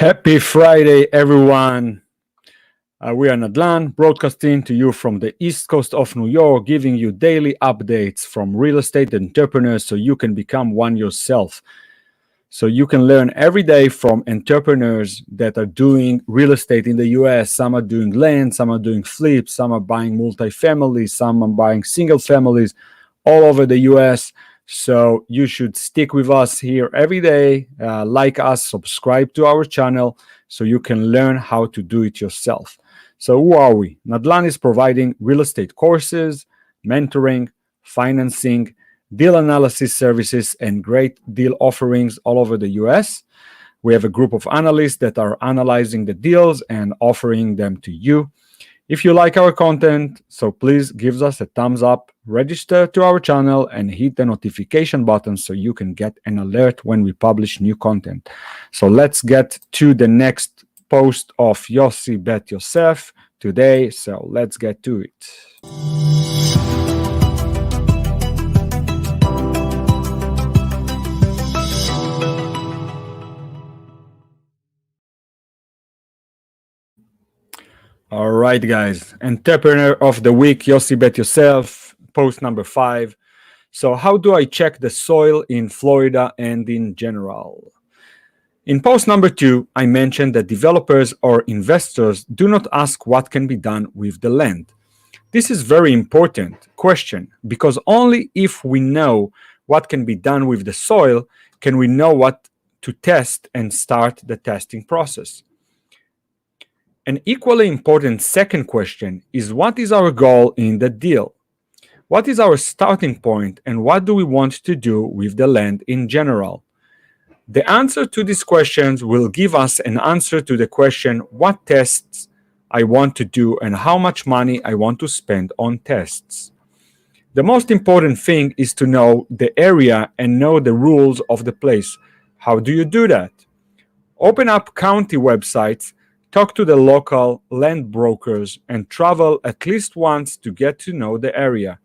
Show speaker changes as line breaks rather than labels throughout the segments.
Happy Friday, everyone. We are Nadlan, broadcasting to you from the east coast of New York, giving you daily updates from real estate entrepreneurs so you can become one yourself. So you can learn every day from entrepreneurs that are doing real estate in the US. Some are doing land, some are doing flips, some are buying multifamilies, some are buying single families all over the US. So you should stick with us here every day, like us, subscribe to our channel so you can learn how to do it yourself. So who are we? Nadlan is providing real estate courses, mentoring, financing, deal analysis services, and great deal offerings all over the US. We have a group of analysts that are analyzing the deals and offering them to you. If you like our content, so please give us a thumbs up, register to our channel, and hit the notification button so you can get an alert when we publish new content. So let's get to the next post of Yossi Beit Yosef today. So let's get to it. All right, guys. Entrepreneur of the week, Yossi Beit Yosef, post number 5. So how do I check the soil in Florida and in general? In post number 2, I mentioned that developers or investors do not ask what can be done with the land. This is very important question because only if we know what can be done with the soil can we know what to test and start the testing process. An equally important second question is what is our goal in the deal? What is our starting point and what do we want to do with the land in general? The answer to these questions will give us an answer to the question what tests I want to do and how much money I want to spend on tests. The most important thing is to know the area and know the rules of the place. How do you do that? Open up county websites, talk to the local land brokers, and travel at least once to get to know the area.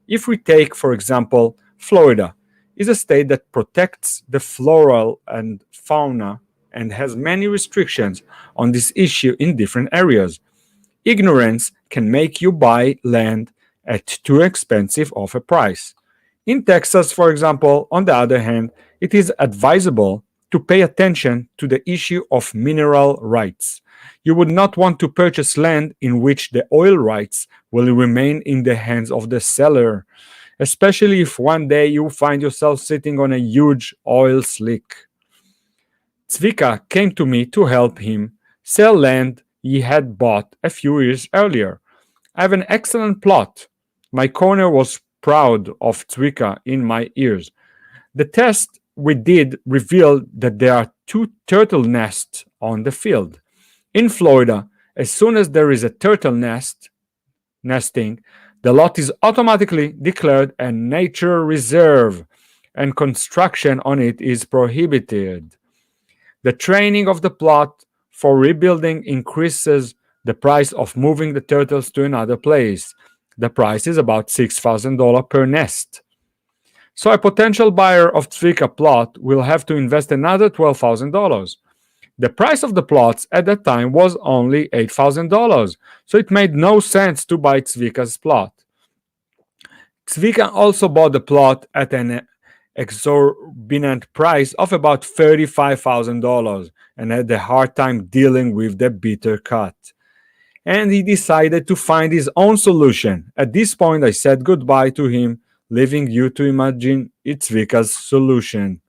If we take, for example, Florida is a state that protects the flora and fauna and has many restrictions on this issue in different areas. Ignorance can make you buy land at too expensive of a price. In Texas, for example, on the other hand, it is advisable to pay attention to the issue of mineral rights. You would not want to purchase land in which the oil rights will remain in the hands of the seller, especially if one day you find yourself sitting on a huge oil slick. Tzvika came to me to help him sell land he had bought a few years earlier. I have an excellent plot. My corner was proud of Tzvika in my ears. The test we did revealed that there are 2 turtle nests on the field. In Florida, as soon as there is a turtle nesting, the lot is automatically declared a nature reserve and construction on it is prohibited. The training of the plot for rebuilding increases the price of moving the turtles to another place. The price is about $6,000 per nest. So a potential buyer of Tzvika plot will have to invest another $12,000. The price of the plots at that time was only $8,000, so it made no sense to buy Tzvika's plot. Tzvika also bought the plot at an exorbitant price of about $35,000 and had a hard time dealing with the bitter cut. And he decided to find his own solution. At this point, I said goodbye to him, leaving you to imagine Tzvika's solution.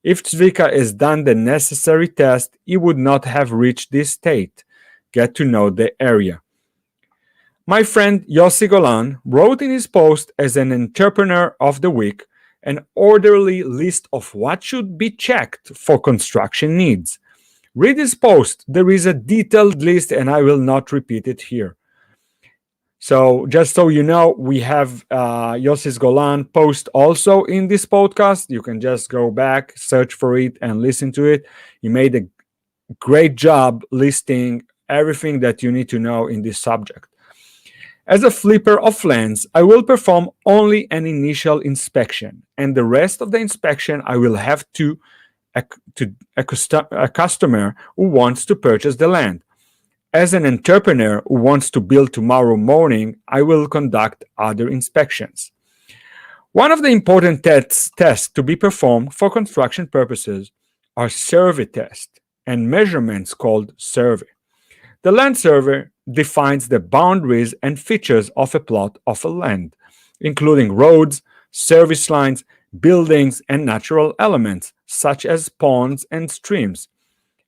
If Tzvika has done the necessary test, he would not have reached this state. Get to know the area. My friend Yossi Golan wrote in his post as an entrepreneur of the week an orderly list of what should be checked for construction needs. Read his post. There is a detailed list and I will not repeat it here. So just so you know, we have Yossi Golan post also in this podcast. You can just go back, search for it, and listen to it. He made a great job listing everything that you need to know in this subject. As a flipper of lands, I will perform only an initial inspection, and the rest of the inspection I will have to a customer who wants to purchase the land. As an entrepreneur who wants to build tomorrow morning, I will conduct other inspections. One of the important tests to be performed for construction purposes are survey tests and measurements called survey. The land survey defines the boundaries and features of a plot of a land, including roads, service lines, buildings, and natural elements such as ponds and streams.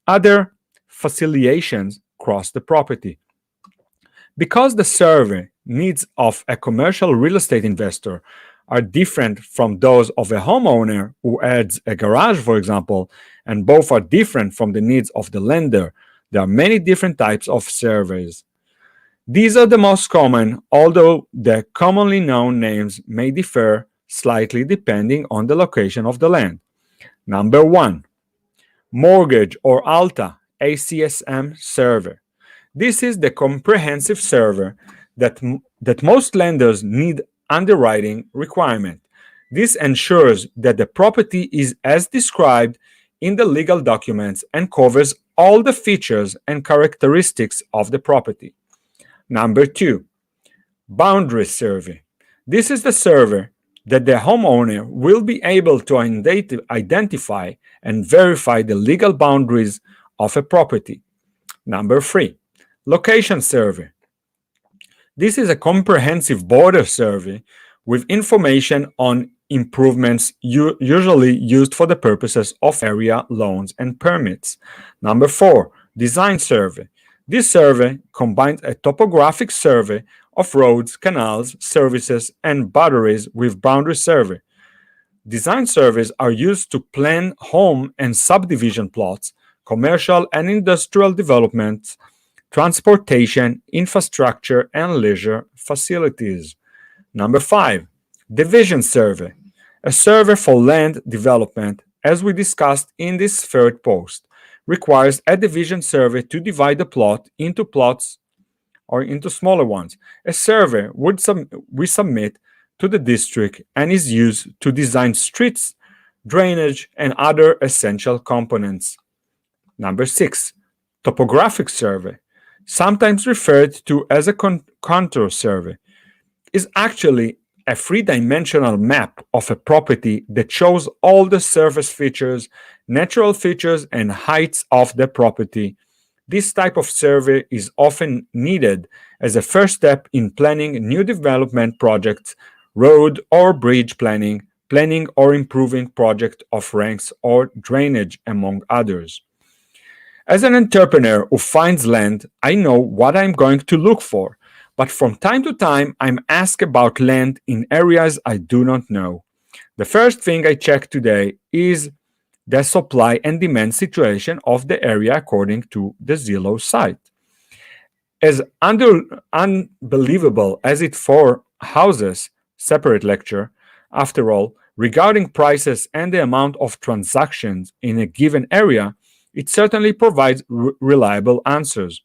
Other facilitations cross the property. Because the survey needs of a commercial real estate investor are different from those of a homeowner who adds a garage, for example, and both are different from the needs of the lender, there are many different types of surveys. These are the most common, although the commonly known names may differ slightly depending on the location of the land. Number 1, Mortgage or ALTA, ACSM survey. This is the comprehensive survey that most lenders need underwriting requirement. This ensures that the property is as described in the legal documents and covers all the features and characteristics of the property. Number 2, Boundary survey. This is the survey that the homeowner will be able to identify and verify the legal boundaries of a property. Number 3, Location survey. This is a comprehensive border survey with information on improvements usually used for the purposes of area loans and permits. Number 4, Design survey. This survey combines a topographic survey of roads, canals, services, and boundaries with boundary survey. Design surveys are used to plan home and subdivision plots, commercial and industrial developments, transportation, infrastructure, and leisure facilities. Number 5, Division survey. A survey for land development, as we discussed in this third post, requires a division survey to divide the plot into plots or into smaller ones. A survey we submit to the district and is used to design streets, drainage, and other essential components. Number 6, Topographic survey, sometimes referred to as a contour survey, is actually a three-dimensional map of a property that shows all the surface features, natural features, and heights of the property. This type of survey is often needed as a first step in planning new development projects, road or bridge planning or improving project of ranks or drainage, among others. As an entrepreneur who finds land, I know what I'm going to look for, but from time to time, I'm asked about land in areas I do not know. The first thing I check today is the supply and demand situation of the area according to the Zillow site. As unbelievable as it for houses, separate lecture, after all, regarding prices and the amount of transactions in a given area, it certainly provides reliable answers.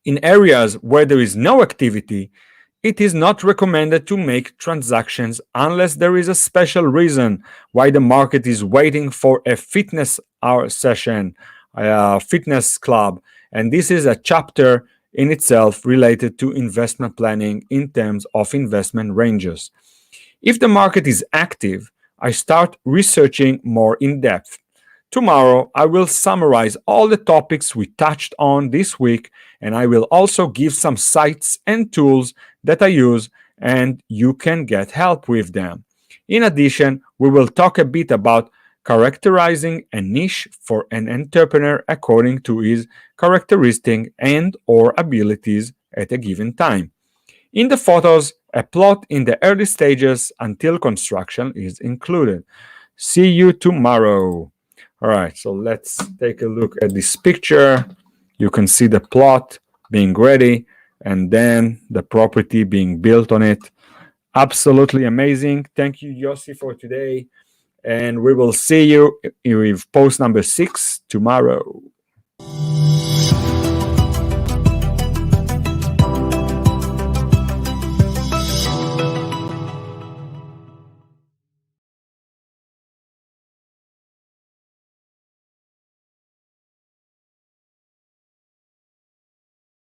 In areas where there is no activity, it is not recommended to make transactions unless there is a special reason why the market is waiting for a fitness hour session, a fitness club, and this is a chapter in itself related to investment planning in terms of investment ranges. If the market is active, I start researching more in depth. Tomorrow, I will summarize all the topics we touched on this week, and I will also give some sites and tools that I use, and you can get help with them. In addition, we will talk a bit about characterizing a niche for an entrepreneur according to his characteristics and/or abilities at a given time. In the photos, a plot in the early stages until construction is included. See you tomorrow. All right, so let's take a look at this picture. You can see the plot being ready and then the property being built on it. Absolutely amazing. Thank you, Yossi, for today. And we will see you with post number 6 tomorrow.